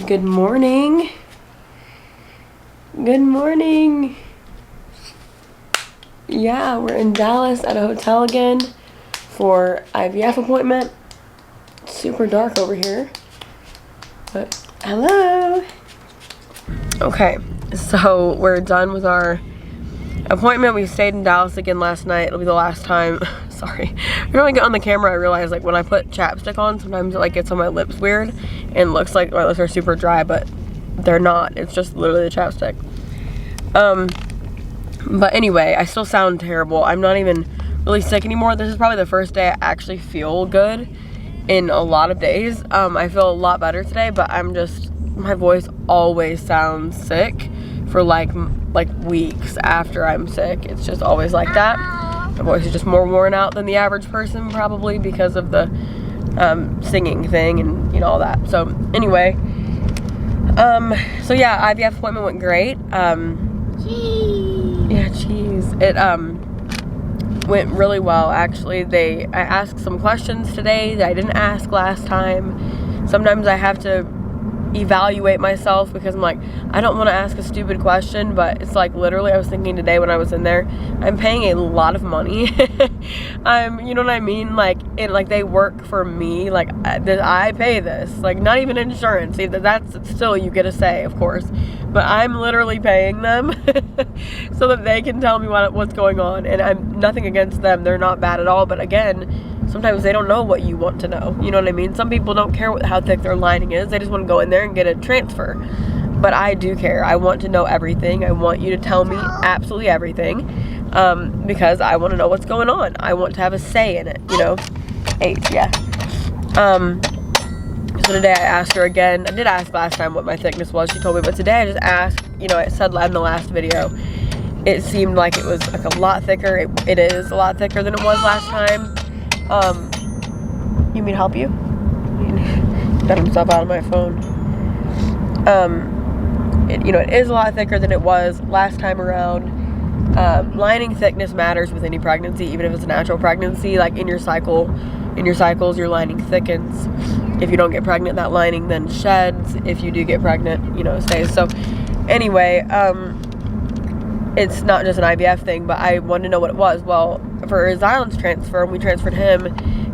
Good morning. Good morning. Yeah, we're in Dallas at a hotel again for IVF appointment. It's super dark over here. But hello. Okay, so we're done with our appointment. We stayed in Dallas again last night. It'll be the last time. Sorry. Every time I get on the camera, I realize like when I put chapstick on, sometimes it like gets on my lips weird and looks like my lips are super dry, but they're not. It's just literally the chapstick. But anyway, I still sound terrible. I'm not even really sick anymore. This is probably the first day I actually feel good in a lot of days. I feel a lot better today, but my voice always sounds sick for like weeks after I'm sick. It's just always like that. My voice is just more worn out than the average person, probably because of the singing thing and all that. So anyway, so yeah, IVF appointment went great. Yeah, cheese. It went really well, actually. I asked some questions today that I didn't ask last time. Sometimes I have to evaluate myself because I'm like, I don't want to ask a stupid question, but it's like literally I was thinking today when I was in there, I'm paying a lot of money. You know what I mean? Like they work for me. Like I pay this, like not even insurance. That's still, you get a say, of course, but I'm literally paying them so that they can tell me what's going on. And I'm nothing against them. They're not bad at all. But again, sometimes they don't know what you want to know. You know what I mean? Some people don't care how thick their lining is. They just want to go in there and get a transfer. But I do care. I want to know everything. I want you to tell me absolutely everything because I want to know what's going on. I want to have a say in it, H, yeah. So today I asked her again. I did ask last time what my thickness was. She told me, but today I just asked, it said in the last video, it seemed like it was like a lot thicker. It is a lot thicker than it was last time. You mean help you? Got himself out of my phone. It is a lot thicker than it was last time around. Lining thickness matters with any pregnancy, even if it's a natural pregnancy. Like in your cycles, your lining thickens. If you don't get pregnant, that lining then sheds. If you do get pregnant, it stays. So anyway, it's not just an IVF thing, but I wanted to know what it was. Well, for Xylan's transfer, when we transferred him,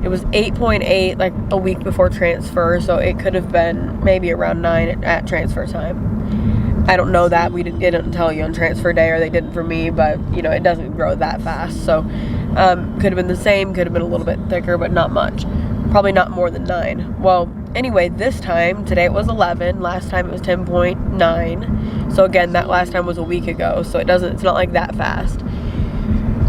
it was 8.8 like a week before transfer, so it could have been maybe around 9 at transfer time. I don't know that. It didn't tell you on transfer day, or they didn't for me, but it doesn't grow that fast. So could have been the same, could have been a little bit thicker, but not much. Probably not more than 9. Well, anyway, this time, today it was 11. Last time it was 10.9. So again, that last time was a week ago, so it's not like that fast.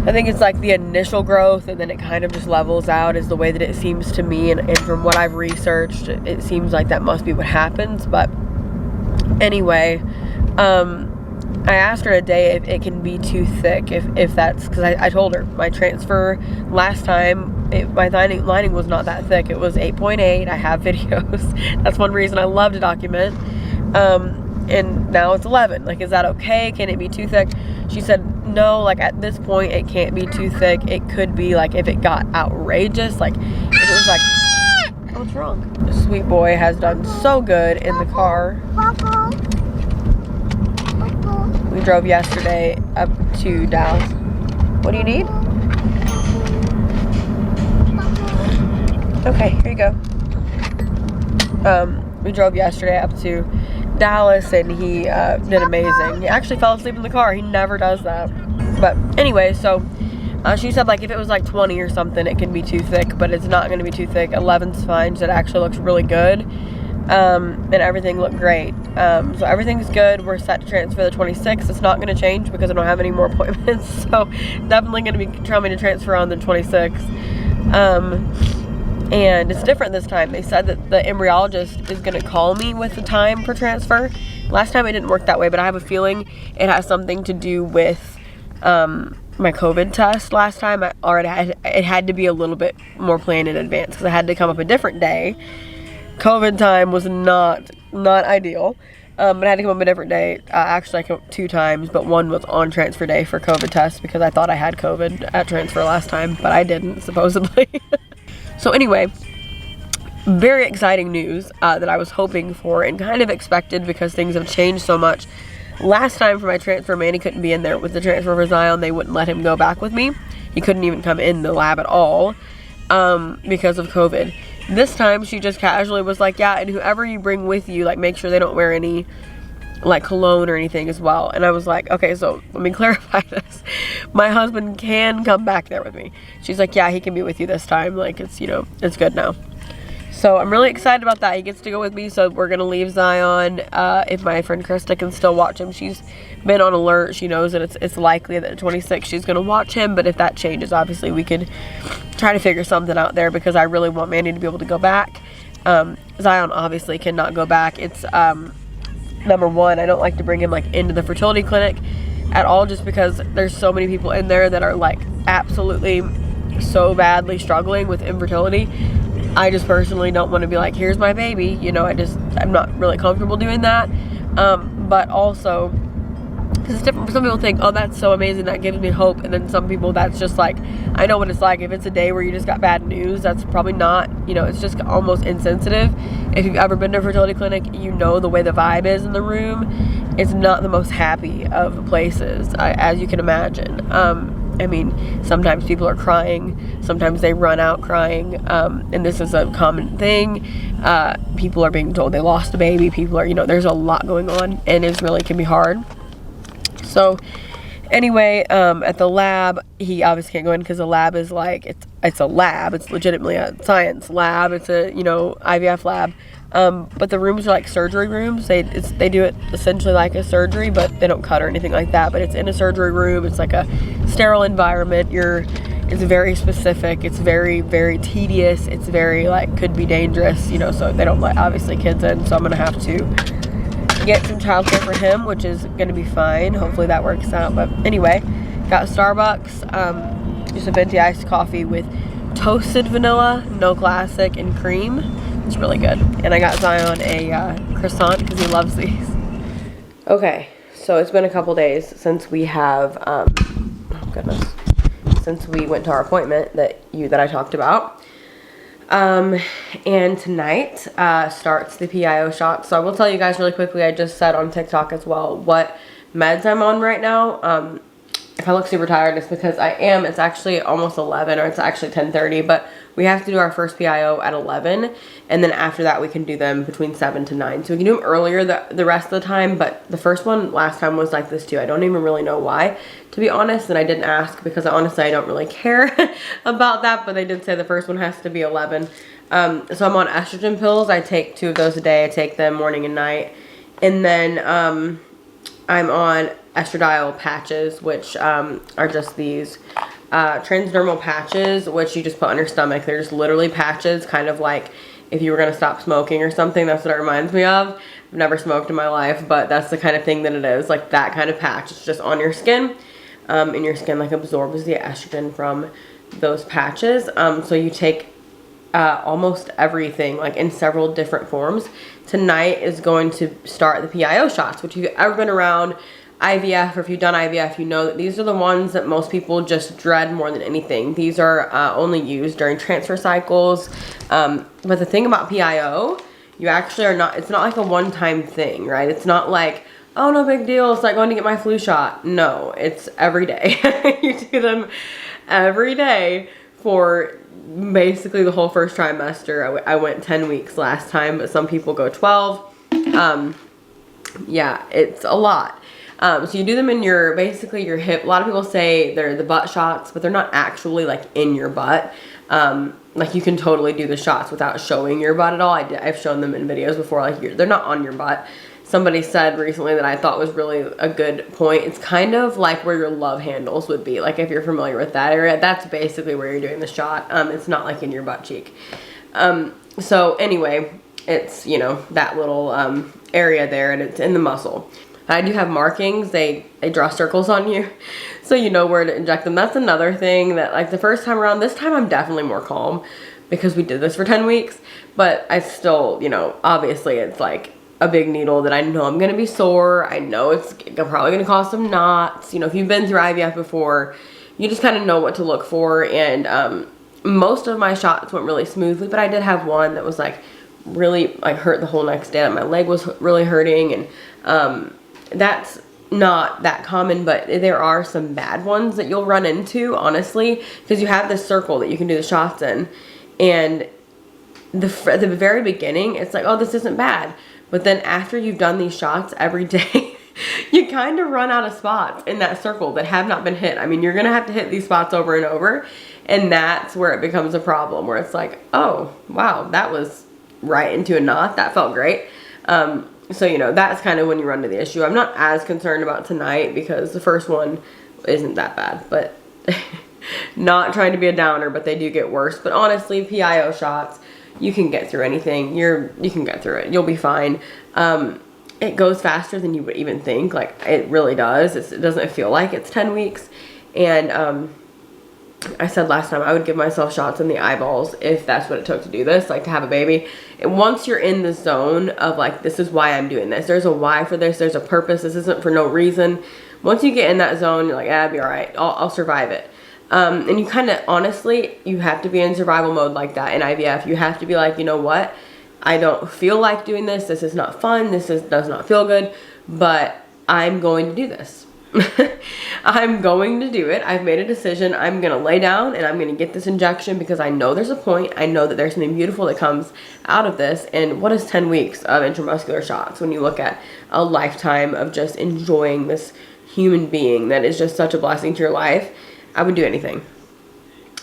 I think it's like the initial growth, and then it kind of just levels out is the way that it seems to me, and from what I've researched, it seems like that must be what happens. But anyway, I asked her today if it can be too thick, if that's, because I told her my transfer last time, my lining was not that thick. It was 8.8. I have videos. That's one reason I love to document. And now it's 11. Like, is that okay? Can it be too thick? She said, no, like at this point, it can't be too thick. It could be like if it got outrageous, like if it was like, what's wrong? The sweet boy has done so good in the car. We drove yesterday up to Dallas. What do you need? Okay, here you go. We drove yesterday up to Dallas, and he did amazing. He actually fell asleep in the car. He never does that. But anyway, so she said like if it was like 20 or something, it can be too thick, but it's not going to be too thick. 11's fine. She said it actually looks really good, and everything looked great. So everything's good. We're set to transfer the 26th. It's not going to change because I don't have any more appointments. So definitely going to be trying to transfer on the 26th. And it's different this time. They said that the embryologist is going to call me with the time for transfer. Last time it didn't work that way, but I have a feeling it has something to do with my COVID test last time. It had to be a little bit more planned in advance because I had to come up a different day. COVID time was not ideal, but I had to come up a different day. Actually, I came up 2 times, but one was on transfer day for COVID test because I thought I had COVID at transfer last time, but I didn't, supposedly. So anyway, very exciting news that I was hoping for and kind of expected because things have changed so much. Last time for my transfer, Manny couldn't be in there. With the transfer for Zion, they wouldn't let him go back with me. He couldn't even come in the lab at all because of COVID. This time, she just casually was like, yeah, and whoever you bring with you, like, make sure they don't wear any, like, cologne or anything as well. And I was like, okay, so let me clarify this. My husband can come back there with me. She's like, yeah, he can be with you this time. Like, it's, you know, it's good now. So I'm really excited about that. He gets to go with me, so we're going to leave Zion. If my friend Krista can still watch him, she's been on alert. She knows that it's likely that at 26 she's going to watch him, but if that changes, obviously we could try to figure something out there because I really want Manny to be able to go back. Zion obviously cannot go back. It's, number one, I don't like to bring him like into the fertility clinic at all just because there's so many people in there that are like absolutely so badly struggling with infertility. I just personally don't want to be like, here's my baby, you know. I'm not really comfortable doing that. But also, because it's different. Some people think, oh, that's so amazing, that gives me hope. And then some people, that's just like, I know what it's like. If it's a day where you just got bad news, that's probably not, you know, it's just almost insensitive. If you've ever been to a fertility clinic, you know the way the vibe is in the room. It's not the most happy of places, as you can imagine. I mean, sometimes people are crying, sometimes they run out crying, and this is a common thing. People are being told they lost a baby, people are, you know, there's a lot going on, and it really can be hard. So, anyway, at the lab, he obviously can't go in because the lab is like, it's a lab, it's legitimately a science lab, it's a, you know, IVF lab. But the rooms are like surgery rooms. They do it essentially like a surgery, but they don't cut or anything like that. But it's in a surgery room. It's like a sterile environment. It's very specific. It's very, very tedious. It's very like could be dangerous, you know. So they don't let obviously kids in. So I'm gonna have to get some childcare for him, which is gonna be fine. Hopefully that works out. But anyway, got Starbucks, just a venti iced coffee with toasted vanilla, no classic, and cream. It's really good. And I got Zion a croissant because he loves these. Okay, so it's been a couple days since we have, oh goodness, since we went to our appointment that I talked about. And tonight starts the PIO shot. So I will tell you guys really quickly, I just said on TikTok as well what meds I'm on right now. If I look super tired, it's because I am. It's actually almost 11, or it's actually 10:30, but we have to do our first PIO at 11, and then after that we can do them between 7 to 9. So we can do them earlier the rest of the time, but the first one last time was like this too. I don't even really know why, to be honest, and I didn't ask because honestly I don't really care about that, but they did say the first one has to be 11. So I'm on estrogen pills. I take 2 of those a day. I take them morning and night, and then I'm on estradiol patches, which are just these transdermal patches, which you just put on your stomach. They're just literally patches, kind of like if you were going to stop smoking or something. That's what it reminds me of. I've never smoked in my life, but that's the kind of thing that it is, like that kind of patch. It's just on your skin, and your skin like absorbs the estrogen from those patches. So you take almost everything, like in several different forms. Tonight is going to start the PIO shots, which if you've ever been around IVF, or if you've done IVF, you know that these are the ones that most people just dread more than anything. These are only used during transfer cycles. But the thing about PIO, you actually are not, it's not like a one-time thing, right? It's not like, oh, no big deal, it's like going to get my flu shot. No, it's every day. You do them every day for basically the whole first trimester. I went 10 weeks last time, but some people go 12. Yeah, it's a lot. So you do them in your, basically your hip. A lot of people say they're the butt shots, but they're not actually like in your butt. Like you can totally do the shots without showing your butt at all. I've shown them in videos before, like they're not on your butt. Somebody said recently that I thought was really a good point. It's kind of like where your love handles would be. Like if you're familiar with that area, that's basically where you're doing the shot. It's not like in your butt cheek. So anyway, it's, you know, that little area there, and it's in the muscle. I do have markings. They draw circles on you, so you know where to inject them. That's another thing that, like, the first time around, this time I'm definitely more calm because we did this for 10 weeks, but I still, you know, obviously it's like a big needle that I know I'm going to be sore. I know it's probably going to cause some knots. You know, if you've been through IVF before, you just kind of know what to look for, and most of my shots went really smoothly, but I did have one that was like really like hurt the whole next day. My leg was really hurting, and that's not that common, but there are some bad ones that you'll run into, honestly, because you have this circle that you can do the shots in, and the very beginning, it's like, oh, this isn't bad. But then after you've done these shots every day, you kind of run out of spots in that circle that have not been hit. I mean, you're going to have to hit these spots over and over. And that's where it becomes a problem, where it's like, oh, wow, that was right into a knot. That felt great. So, you know, that's kind of when you run into the issue. I'm not as concerned about tonight because the first one isn't that bad. But not trying to be a downer, but they do get worse. But honestly, PIO shots, you can get through anything. You can get through it. You'll be fine. It goes faster than you would even think. Like, it really does. It doesn't feel like it's 10 weeks. And I said last time I would give myself shots in the eyeballs if that's what it took to do this, like to have a baby. And once you're in the zone of like, this is why I'm doing this. There's a why for this. There's a purpose. This isn't for no reason. Once you get in that zone, you're like, yeah, I'll be all right. I'll survive it. And you kind of, honestly, you have to be in survival mode like that in IVF. You have to be like, you know what? I don't feel like doing this. This is not fun. Does not feel good, but I'm going to do this. I'm going to do it. I've made a decision. I'm going to lay down and I'm going to get this injection because I know there's a point. I know that there's something beautiful that comes out of this. And what is 10 weeks of intramuscular shots when you look at a lifetime of just enjoying this human being that is just such a blessing to your life? I would do anything.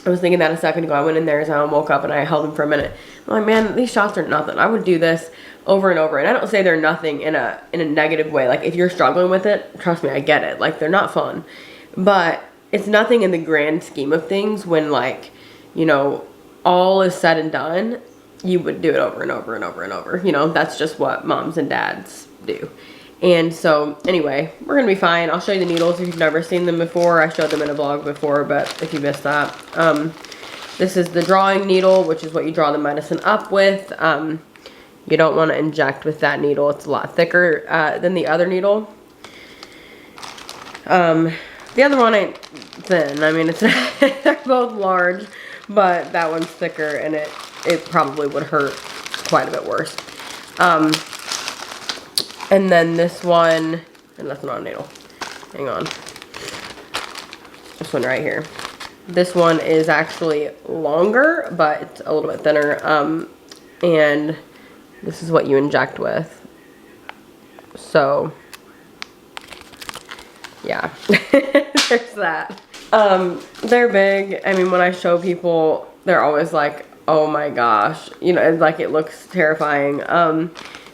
I was thinking that a second ago. I went in there as I woke up and I held him for a minute. I'm like, man, these shots are nothing. I would do this over and over. And I don't say they're nothing in a negative way. Like, if you're struggling with it, trust me, I get it. Like, they're not fun. But it's nothing in the grand scheme of things when, like, you know, all is said and done, you would do it over and over and over and over. You know, that's just what moms and dads do. And so, anyway, we're going to be fine. I'll show you the needles if you've never seen them before. I showed them in a vlog before, but if you missed that. This is the drawing needle, which is what you draw the medicine up with. You don't want to inject with that needle. It's a lot thicker than the other needle. The other one ain't thin. I mean, they're both large, but that one's thicker, and it probably would hurt quite a bit worse. And then this one, and that's not a needle. Hang on. This one right here. This one is actually longer, but it's a little bit thinner. And this is what you inject with. So, yeah. There's that. They're big. I mean, when I show people, they're always like, oh my gosh. You know, it's like, it looks terrifying.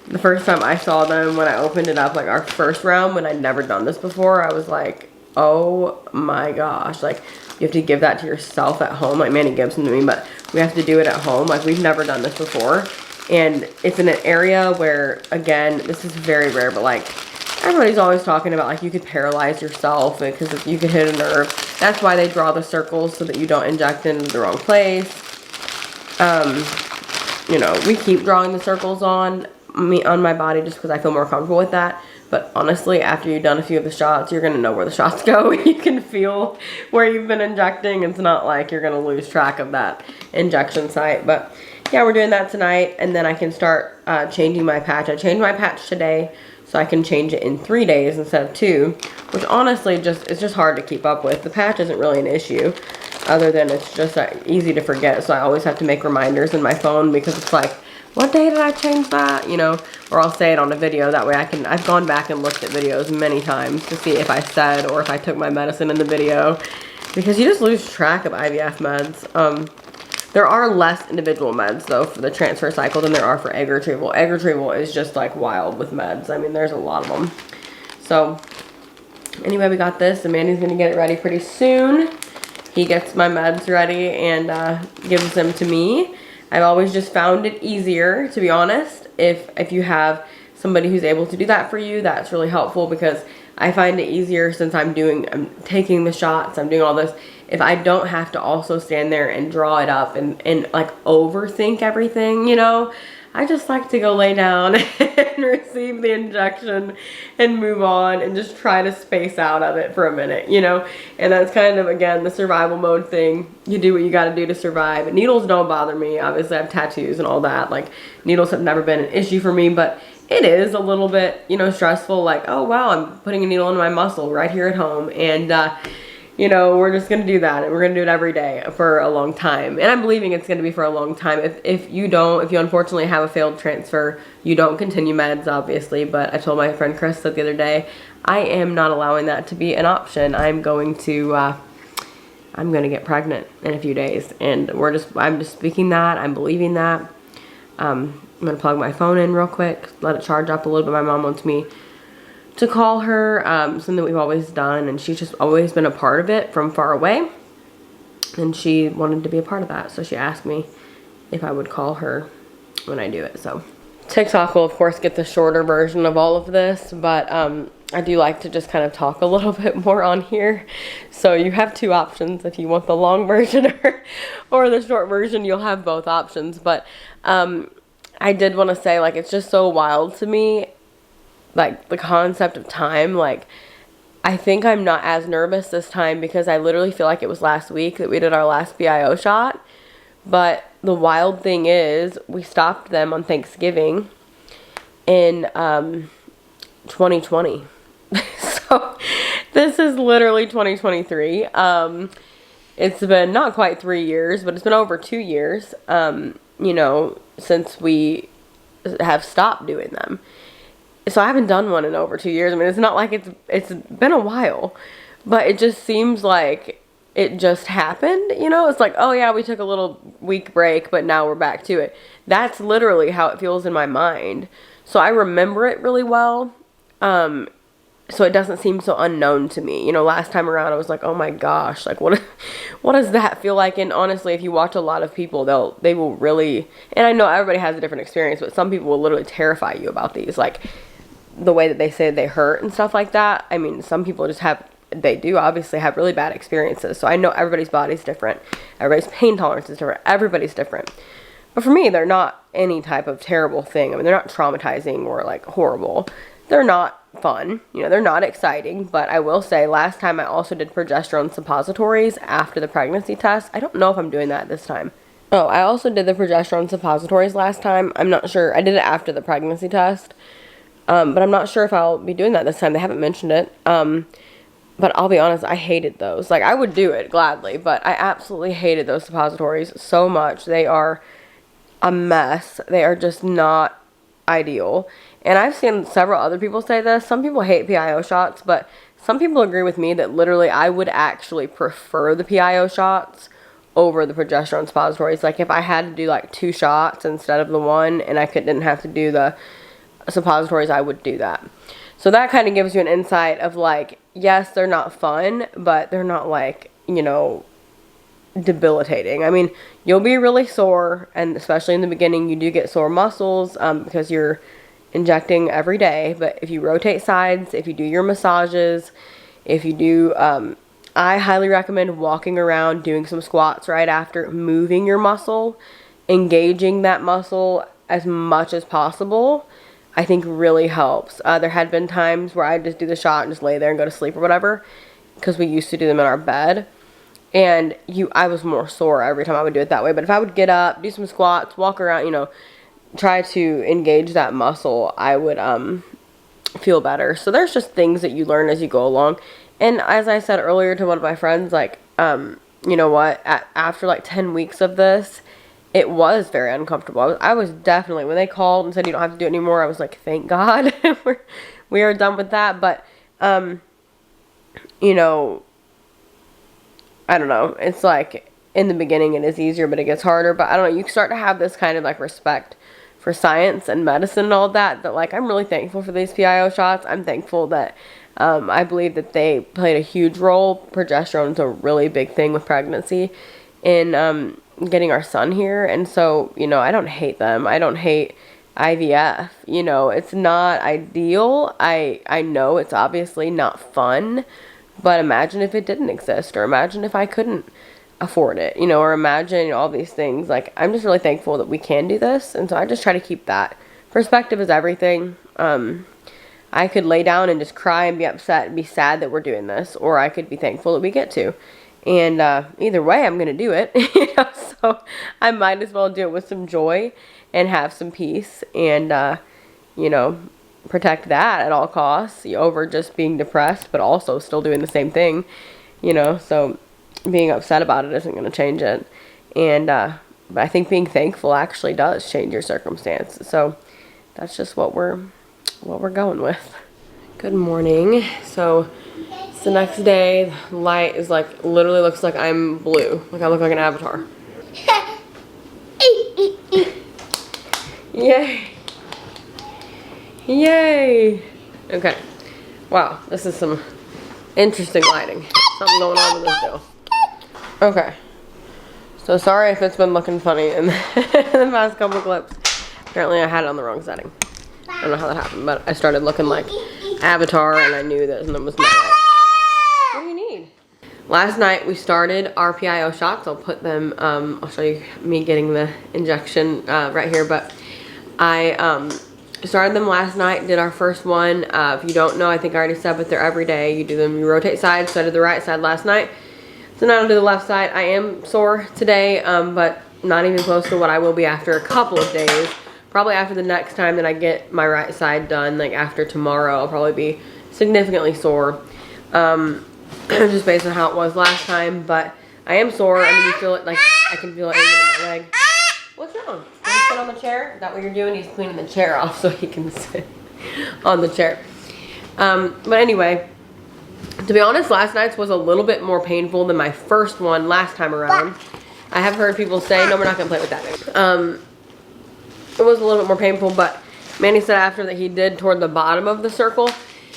The first time I saw them, when I opened it up, like our first round, when I'd never done this before, I was like, oh my gosh. Like, you have to give that to yourself at home. Like, Manny gives them to me, but we have to do it at home. Like, we've never done this before. And it's in an area where, again, this is very rare, but like, everybody's always talking about, like, you could paralyze yourself because you could hit a nerve. That's why they draw the circles, so that you don't inject into the wrong place. You know, we keep drawing the circles on my body just because I feel more comfortable with that. But honestly, after you've done a few of the shots, you're going to know where the shots go. You can feel where you've been injecting. It's not like you're going to lose track of that injection site. But yeah, we're doing that tonight. And then I can start changing my patch. I changed my patch today, so I can change it in 3 days instead of 2. Which honestly, it's just hard to keep up with. The patch isn't really an issue, other than it's just easy to forget. So I always have to make reminders in my phone, because it's like, what day did I change that? You know, or I'll say it on a video. That way I've gone back and looked at videos many times to see if I said or if I took my medicine in the video, because you just lose track of IVF meds. There are less individual meds though for the transfer cycle than there are for egg retrieval. Egg retrieval is just like wild with meds. I mean, there's a lot of them. So anyway, we got this. Amanda's gonna get it ready pretty soon. He gets my meds ready and gives them to me. I've always just found it easier, to be honest. If you have somebody who's able to do that for you, that's really helpful, because I find it easier since I'm taking the shots, I'm doing all this. If I don't have to also stand there and draw it up and like overthink everything, you know, I just like to go lay down and receive the injection and move on and just try to space out of it for a minute, you know? And that's kind of, again, the survival mode thing. You do what you gotta do to survive. And needles don't bother me. Obviously, I have tattoos and all that. Like, needles have never been an issue for me, but it is a little bit, you know, stressful. Like, oh, wow, I'm putting a needle in my muscle right here at home. And, you know, we're just gonna do that, and we're gonna do it every day for a long time. And I'm believing it's gonna be for a long time. If you unfortunately have a failed transfer, you don't continue meds, obviously. But I told my friend Chris that the other day, I am not allowing that to be an option. I'm gonna get pregnant in a few days, and I'm just speaking that. I'm believing that. I'm gonna plug my phone in real quick, let it charge up a little bit. My mom wants me to call her, something we've always done, and she's just always been a part of it from far away, and she wanted to be a part of that, so she asked me if I would call her when I do it. So TikTok will of course get the shorter version of all of this, but I do like to just kind of talk a little bit more on here. So you have two options. If you want the long version or the short version, you'll have both options. But I did want to say, like, it's just so wild to me, like, the concept of time. Like, I think I'm not as nervous this time because I literally feel like it was last week that we did our last PIO shot. But the wild thing is, we stopped them on Thanksgiving in 2020. So this is literally 2023. It's been not quite 3 years, but it's been over 2 years, you know, since we have stopped doing them. So I haven't done one in over 2 years. I mean, it's not like it's been a while, but it just seems like it just happened, you know? It's like, oh yeah, we took a little week break, but now we're back to it. That's literally how it feels in my mind. So I remember it really well. So it doesn't seem so unknown to me. You know, last time around I was like, oh my gosh, like what does that feel like? And honestly, if you watch a lot of people, they will really, and I know everybody has a different experience, but some people will literally terrify you about these, like the way that they say they hurt and stuff like that. I mean, some people just they do obviously have really bad experiences. So I know everybody's body's different. Everybody's pain tolerance is different. Everybody's different. But for me, they're not any type of terrible thing. I mean, they're not traumatizing or like horrible. They're not fun. You know, they're not exciting. But I will say, last time I also did progesterone suppositories after the pregnancy test. I don't know if I'm doing that this time. Oh, I also did the progesterone suppositories last time. I'm not sure. I did it after the pregnancy test. But I'm not sure if I'll be doing that this time. They haven't mentioned it. But I'll be honest, I hated those. Like, I would do it gladly, but I absolutely hated those suppositories so much. They are a mess. They are just not ideal. And I've seen several other people say this. Some people hate PIO shots, but some people agree with me that literally I would actually prefer the PIO shots over the progesterone suppositories. Like, if I had to do like 2 shots instead of the 1 and I didn't have to do the suppositories, I would do that. So that kind of gives you an insight of like, yes, they're not fun, but they're not like, you know, debilitating. I mean, you'll be really sore, and especially in the beginning, you do get sore muscles because you're injecting every day. But if you rotate sides, if you do your massages, if you do, I highly recommend walking around, doing some squats right after, moving your muscle, engaging that muscle as much as possible. I think really helps. There had been times where I'd just do the shot and just lay there and go to sleep or whatever, because we used to do them in our bed, and I was more sore every time I would do it that way. But if I would get up, do some squats, walk around, you know, try to engage that muscle, I would feel better. So there's just things that you learn as you go along. And as I said earlier to one of my friends, like, you know what, after like 10 weeks of this, it was very uncomfortable. I was definitely, when they called and said you don't have to do it anymore, I was like, thank God we are done with that. But, you know, I don't know. It's like, in the beginning it is easier, but it gets harder. But I don't know, you start to have this kind of like respect for science and medicine and all that like, I'm really thankful for these PIO shots. I'm thankful that, I believe that they played a huge role. Progesterone is a really big thing with pregnancy in, getting our son here. And so, you know, I don't hate them. I don't hate IVF. You know, it's not ideal. I know it's obviously not fun, but imagine if it didn't exist, or imagine if I couldn't afford it, you know, or imagine all these things. Like, I'm just really thankful that we can do this. And so I just try to keep that. Perspective is everything. I could lay down and just cry and be upset and be sad that we're doing this, or I could be thankful that we get to. And either way, I'm going to do it. You know, so I might as well do it with some joy and have some peace and, you know, protect that at all costs over just being depressed, but also still doing the same thing, you know. So being upset about it isn't going to change it. And but I think being thankful actually does change your circumstance. So that's just what we're going with. Good morning. So it's the next day. The light is like literally looks like I'm blue. Like I look like an avatar. Yay. Yay. Okay. Wow, this is some interesting lighting. Something going on with this deal. Okay. So sorry if it's been looking funny in the past couple clips. Apparently I had it on the wrong setting. I don't know how that happened, but I started looking like Avatar and I knew that it was not right. What do you need? Last night we started our PIO shots. I'll put them, I'll show you me getting the injection right here, but I started them last night, did our first one. If you don't know, I think I already said, but they're every day. You do them, you rotate sides. So I did the right side last night. So now I'll do the left side. I am sore today, but not even close to what I will be after a couple of days. Probably after the next time that I get my right side done, like after tomorrow, I'll probably be significantly sore. Just based on how it was last time, but I am sore. I mean, you feel it, like I can feel it even in my leg. What's wrong? Can you sit on the chair? Is that what you're doing? He's cleaning the chair off so he can sit on the chair. But anyway, to be honest, last night's was a little bit more painful than my first one last time around. I have heard people say, no, we're not going to play with that. It was a little bit more painful, but Manny said after that he did toward the bottom of the circle.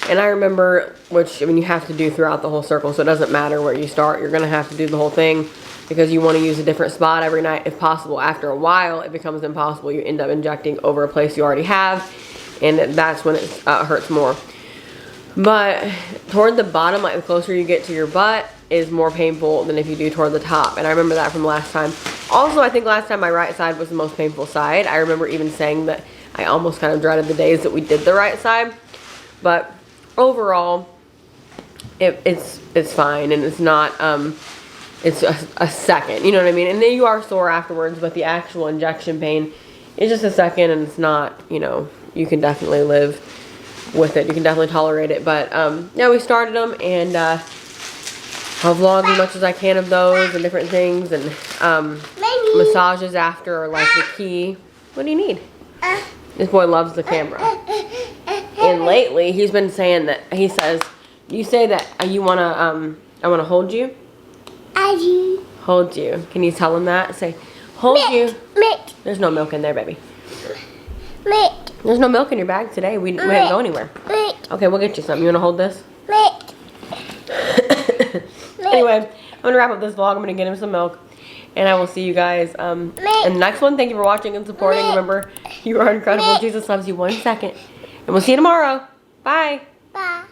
And I remember, which, I mean, you have to do throughout the whole circle, so it doesn't matter where you start. You're going to have to do the whole thing because you want to use a different spot every night if possible. After a while, it becomes impossible. You end up injecting over a place you already have, and that's when it hurts more. But toward the bottom, like the closer you get to your butt, is more painful than if you do toward the top. And I remember that from last time. Also, I think last time my right side was the most painful side. I remember even saying that I almost kind of dreaded the days that we did the right side. But overall, it's fine, and it's not, it's a second, you know what I mean? And then you are sore afterwards, but the actual injection pain is just a second, and it's not, you know, you can definitely live with it. You can definitely tolerate it. But yeah, we started them, and I'll vlog as much as I can of those and different things, and massages after are like the key. What do you need? This boy loves the camera. And lately, he's been saying that, he says, you say that you want to, I want to hold you? I do. Hold you. Can you tell him that? Say, hold you. Milk. There's no milk in there, baby. Milk. There's no milk in your bag today. We didn't go anywhere. Milk. Okay, we'll get you something. You want to hold this? Milk. Anyway, I'm going to wrap up this vlog. I'm going to get him some milk. And I will see you guys in the next one. Thank you for watching and supporting. Remember, you are incredible. Jesus loves you. 1 second. And we'll see you tomorrow. Bye. Bye.